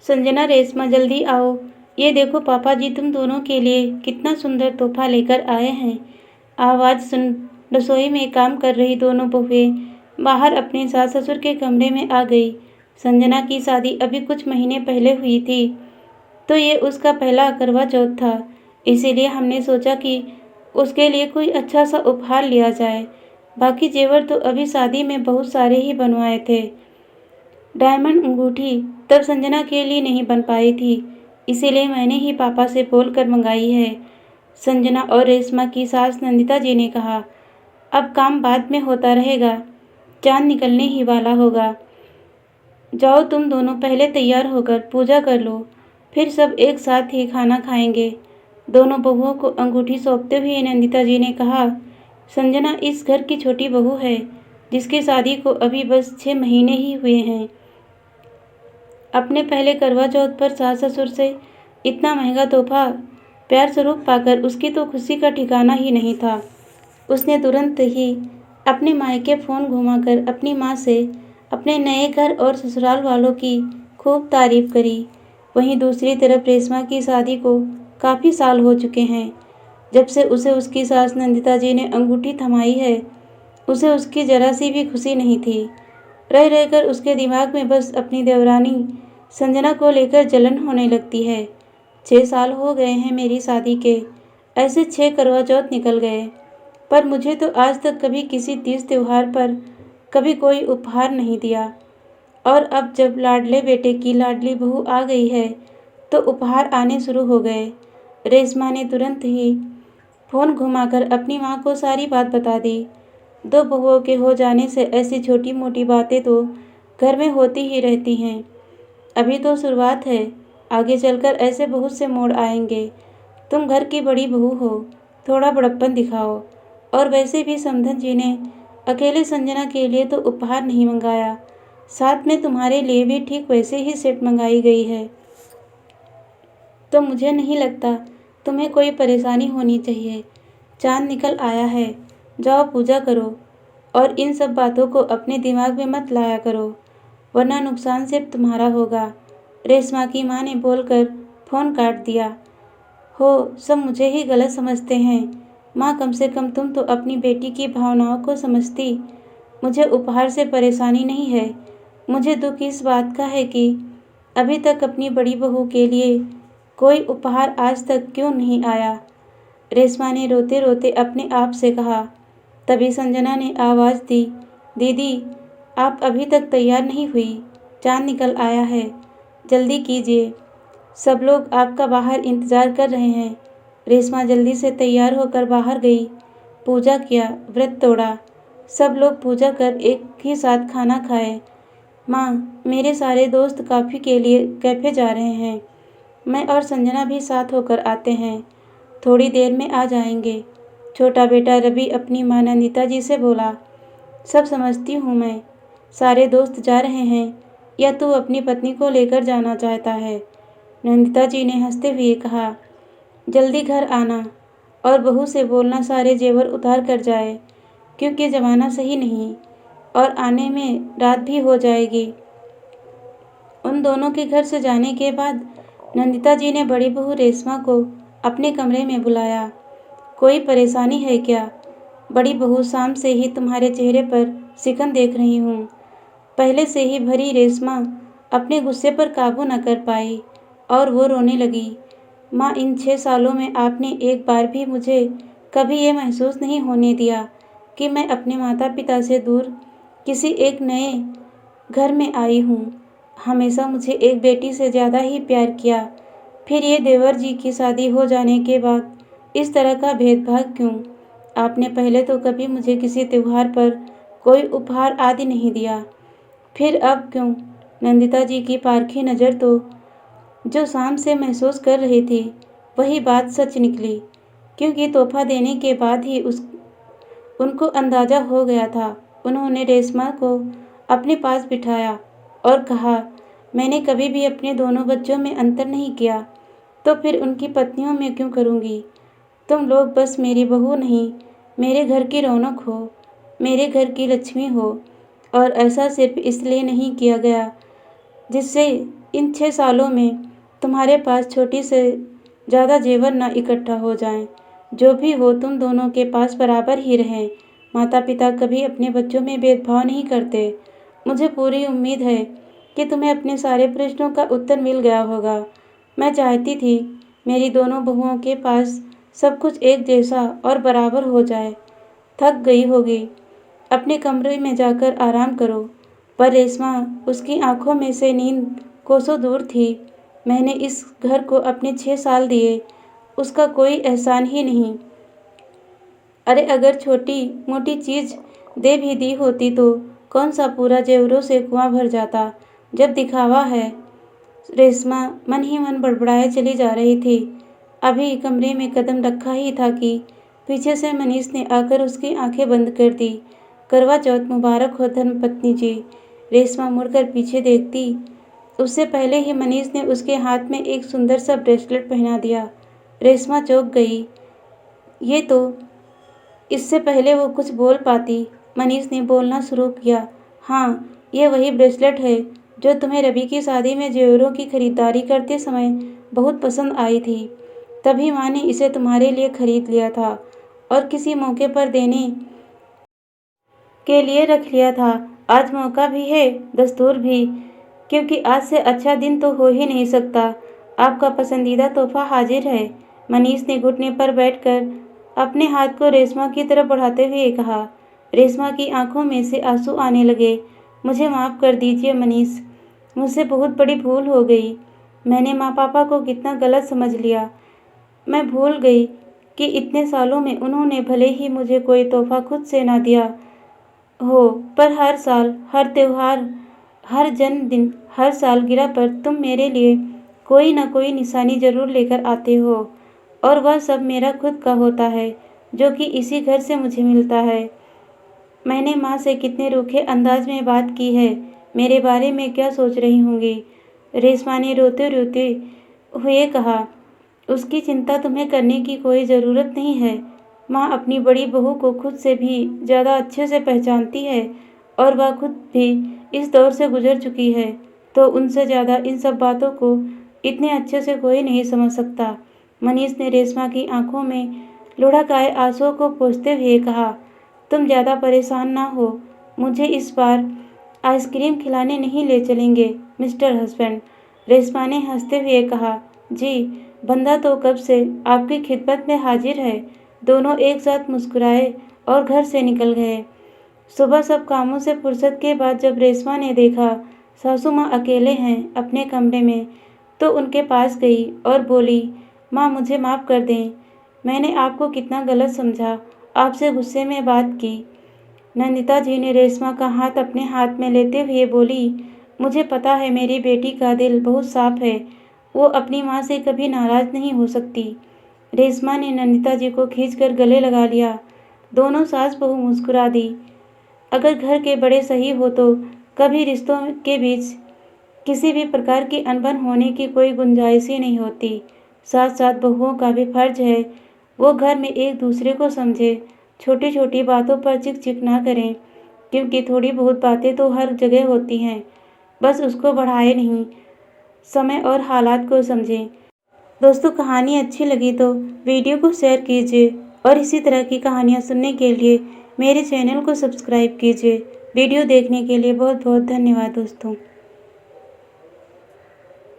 संजना, रेशमा, जल्दी आओ। ये देखो पापा जी तुम दोनों के लिए कितना सुंदर तोहफा लेकर आए हैं। आवाज़ सुन रसोई में काम कर रही दोनों बहुएं बाहर अपने सास ससुर के कमरे में आ गई। संजना की शादी अभी कुछ महीने पहले हुई थी, तो ये उसका पहला करवा चौथ था। इसीलिए हमने सोचा कि उसके लिए कोई अच्छा सा उपहार लिया जाए। बाकी जेवर तो अभी शादी में बहुत सारे ही बनवाए थे। डायमंड अंगूठी तब संजना के लिए नहीं बन पाई थी, इसीलिए मैंने ही पापा से बोलकर मंगाई है। संजना और रेशमा की सास नंदिता जी ने कहा, अब काम बाद में होता रहेगा, चांद निकलने ही वाला होगा। जाओ तुम दोनों पहले तैयार होकर पूजा कर लो, फिर सब एक साथ ही खाना खाएंगे। दोनों बहुओं को अंगूठी सौंपते हुए नंदिता जी ने कहा, संजना इस घर की छोटी बहू है, जिसकी शादी को अभी बस 6 महीने ही हुए हैं। अपने पहले करवा चौथ पर सास ससुर से इतना महंगा तोहफा प्यार स्वरूप पाकर उसकी तो खुशी का ठिकाना ही नहीं था। उसने तुरंत ही अपने मायके फ़ोन घुमाकर अपनी माँ से अपने नए घर और ससुराल वालों की खूब तारीफ करी। वहीं दूसरी तरफ रेशमा की शादी को काफ़ी साल हो चुके हैं। जब से उसे उसकी सास नंदिता जी ने अंगूठी थमाई है, उसे उसकी जरा सी भी खुशी नहीं थी। रह रहकर उसके दिमाग में बस अपनी देवरानी संजना को लेकर जलन होने लगती है। 6 साल हो गए हैं मेरी शादी के, ऐसे 6 करवा चौथ निकल गए, पर मुझे तो आज तक कभी किसी तीज त्योहार पर कभी कोई उपहार नहीं दिया। और अब जब लाडले बेटे की लाडली बहू आ गई है, तो उपहार आने शुरू हो गए। रेशमा ने तुरंत ही फ़ोन घुमाकर अपनी माँ को सारी बात बता दी। 2 बहुओं के हो जाने से ऐसी छोटी मोटी बातें तो घर में होती ही रहती हैं। अभी तो शुरुआत है, आगे चलकर ऐसे बहुत से मोड़ आएंगे। तुम घर की बड़ी बहू हो, थोड़ा बड़प्पन दिखाओ। और वैसे भी समधन जी ने अकेले संजना के लिए तो उपहार नहीं मंगाया, साथ में तुम्हारे लिए भी ठीक वैसे ही सेट मंगाई गई है। तो मुझे नहीं लगता तुम्हें कोई परेशानी होनी चाहिए। चांद निकल आया है, जाओ पूजा करो और इन सब बातों को अपने दिमाग में मत लाया करो, वरना नुकसान सिर्फ तुम्हारा होगा। रेशमा की माँ ने बोलकर फ़ोन काट दिया। हो, सब मुझे ही गलत समझते हैं। माँ, कम से कम तुम तो अपनी बेटी की भावनाओं को समझती। मुझे उपहार से परेशानी नहीं है, मुझे दुख इस बात का है कि अभी तक अपनी बड़ी बहू के लिए कोई उपहार आज तक क्यों नहीं आया। रेशमा ने रोते रोते अपने आप से कहा। तभी संजना ने आवाज़ दी, दीदी आप अभी तक तैयार नहीं हुई, चांद निकल आया है, जल्दी कीजिए, सब लोग आपका बाहर इंतज़ार कर रहे हैं। रेशमा जल्दी से तैयार होकर बाहर गई, पूजा किया, व्रत तोड़ा। सब लोग पूजा कर एक ही साथ खाना खाए। माँ, मेरे सारे दोस्त कॉफ़ी के लिए कैफ़े जा रहे हैं, मैं और संजना भी साथ होकर आते हैं, थोड़ी देर में आ जाएंगे। छोटा बेटा रवि अपनी माँ नंदिता जी से बोला, सब समझती हूँ मैं, सारे दोस्त जा रहे हैं, या तू अपनी पत्नी को लेकर जाना चाहता है। नंदिता जी ने हंसते हुए कहा, जल्दी घर आना और बहू से बोलना सारे जेवर उतार कर जाए, क्योंकि ज़माना सही नहीं और आने में रात भी हो जाएगी। उन दोनों के घर से जाने के बाद नंदिता जी ने बड़ी बहू रेशमा को अपने कमरे में बुलाया। कोई परेशानी है क्या? बड़ी बहू, शाम से ही तुम्हारे चेहरे पर सिकन देख रही हूँ। पहले से ही भरी रेशमा अपने गुस्से पर काबू न कर पाई और वो रोने लगी। माँ, इन 6 सालों में आपने एक बार भी मुझे कभी ये महसूस नहीं होने दिया कि मैं अपने माता पिता से दूर किसी एक नए घर में आई हूँ। हमेशा मुझे एक बेटी से ज़्यादा ही प्यार किया, फिर ये देवर जी की शादी हो जाने के बाद इस तरह का भेदभाव क्यों? आपने पहले तो कभी मुझे किसी त्योहार पर कोई उपहार आदि नहीं दिया, फिर अब क्यों? नंदिता जी की पारखी नज़र तो जो शाम से महसूस कर रही थी, वही बात सच निकली, क्योंकि तोहफा देने के बाद ही उनको अंदाज़ा हो गया था। उन्होंने रेशमा को अपने पास बिठाया और कहा, मैंने कभी भी अपने दोनों बच्चों में अंतर नहीं किया, तो फिर उनकी पत्नियों में क्यों करूँगी? तुम लोग बस मेरी बहू नहीं, मेरे घर की रौनक हो, मेरे घर की लक्ष्मी हो। और ऐसा सिर्फ इसलिए नहीं किया गया जिससे इन 6 सालों में तुम्हारे पास छोटी से ज़्यादा जेवर ना इकट्ठा हो जाएं। जो भी हो तुम दोनों के पास बराबर ही रहें। माता पिता कभी अपने बच्चों में भेदभाव नहीं करते। मुझे पूरी उम्मीद है कि तुम्हें अपने सारे प्रश्नों का उत्तर मिल गया होगा। मैं चाहती थी मेरी दोनों बहुओं के पास सब कुछ एक जैसा और बराबर हो जाए। थक गई होगी, अपने कमरे में जाकर आराम करो। पर रेशमा, उसकी आंखों में से नींद कोसों दूर थी। मैंने इस घर को अपने 6 साल दिए, उसका कोई एहसान ही नहीं। अरे अगर छोटी मोटी चीज़ दे भी दी होती तो कौन सा पूरा जेवरों से कुआं भर जाता। जब दिखावा है। रेशमा मन ही मन बड़बड़ाए चली जा रही थी। अभी कमरे में कदम रखा ही था कि पीछे से मनीष ने आकर उसकी आंखें बंद कर दी। करवा चौथ मुबारक हो धर्मपत्नी जी। रेशमा मुड़कर पीछे देखती, उससे पहले ही मनीष ने उसके हाथ में एक सुंदर सा ब्रेसलेट पहना दिया। रेशमा चौंक गई। ये तो इससे पहले वो कुछ बोल पाती, मनीष ने बोलना शुरू किया। हाँ, ये वही ब्रेसलेट है जो तुम्हें रवि की शादी में जेवरों की खरीदारी करते समय बहुत पसंद आई थी। तभी माँ ने इसे तुम्हारे लिए खरीद लिया था और किसी मौके पर देने के लिए रख लिया था। आज मौका भी है, दस्तूर भी, क्योंकि आज से अच्छा दिन तो हो ही नहीं सकता। आपका पसंदीदा तोहफा हाजिर है। मनीष ने घुटने पर बैठकर अपने हाथ को रेशमा की तरफ बढ़ाते हुए कहा। रेशमा की आंखों में से आंसू आने लगे। मुझे माफ़ कर दीजिए मनीष, मुझसे बहुत बड़ी भूल हो गई। मैंने माँ पापा को कितना गलत समझ लिया। मैं भूल गई कि इतने सालों में उन्होंने भले ही मुझे कोई तोहफा खुद से ना दिया हो, पर हर साल, हर त्योहार, हर जन्मदिन, हर सालगिरह पर तुम मेरे लिए कोई ना कोई निशानी ज़रूर लेकर आते हो, और वह सब मेरा खुद का होता है, जो कि इसी घर से मुझे मिलता है। मैंने माँ से कितने रूखे अंदाज में बात की है, मेरे बारे में क्या सोच रही होंगी। रेशमा ने रोते रोते हुए कहा। उसकी चिंता तुम्हें करने की कोई ज़रूरत नहीं है। माँ अपनी बड़ी बहू को खुद से भी ज़्यादा अच्छे से पहचानती है, और वह खुद भी इस दौर से गुजर चुकी है, तो उनसे ज़्यादा इन सब बातों को इतने अच्छे से कोई नहीं समझ सकता। मनीष ने रेशमा की आंखों में लुढ़क आए आंसुओं को पोंछते हुए कहा। तुम ज़्यादा परेशान ना हो, मुझे इस बार आइसक्रीम खिलाने नहीं ले चलेंगे मिस्टर हस्बैंड। रेशमा ने हंसते हुए कहा। जी, बंदा तो कब से आपकी खिदमत में हाजिर है। दोनों एक साथ मुस्कुराए और घर से निकल गए। सुबह सब कामों से फुर्सत के बाद जब रेशमा ने देखा सासू माँ अकेले हैं अपने कमरे में, तो उनके पास गई और बोली, माँ मुझे माफ़ कर दें, मैंने आपको कितना गलत समझा, आपसे गुस्से में बात की। नंदिता जी ने रेशमा का हाथ अपने हाथ में लेते हुए बोली, मुझे पता है मेरी बेटी का दिल बहुत साफ है, वो अपनी माँ से कभी नाराज़ नहीं हो सकती। रेशमा ने नंदिता जी को खींचकर गले लगा लिया। दोनों सास बहू मुस्कुरा दी। अगर घर के बड़े सही हो तो कभी रिश्तों के बीच किसी भी प्रकार की अनबन होने की कोई गुंजाइश ही नहीं होती। साथ साथ बहुओं का भी फर्ज है वो घर में एक दूसरे को समझे, छोटी छोटी बातों पर चिक चिक ना करें, क्योंकि थोड़ी बहुत बातें तो हर जगह होती हैं, बस उसको बढ़ाए नहीं, समय और हालात को समझें। दोस्तों, कहानी अच्छी लगी तो वीडियो को शेयर कीजिए और इसी तरह की कहानियाँ सुनने के लिए मेरे चैनल को सब्सक्राइब कीजिए। वीडियो देखने के लिए बहुत बहुत धन्यवाद दोस्तों।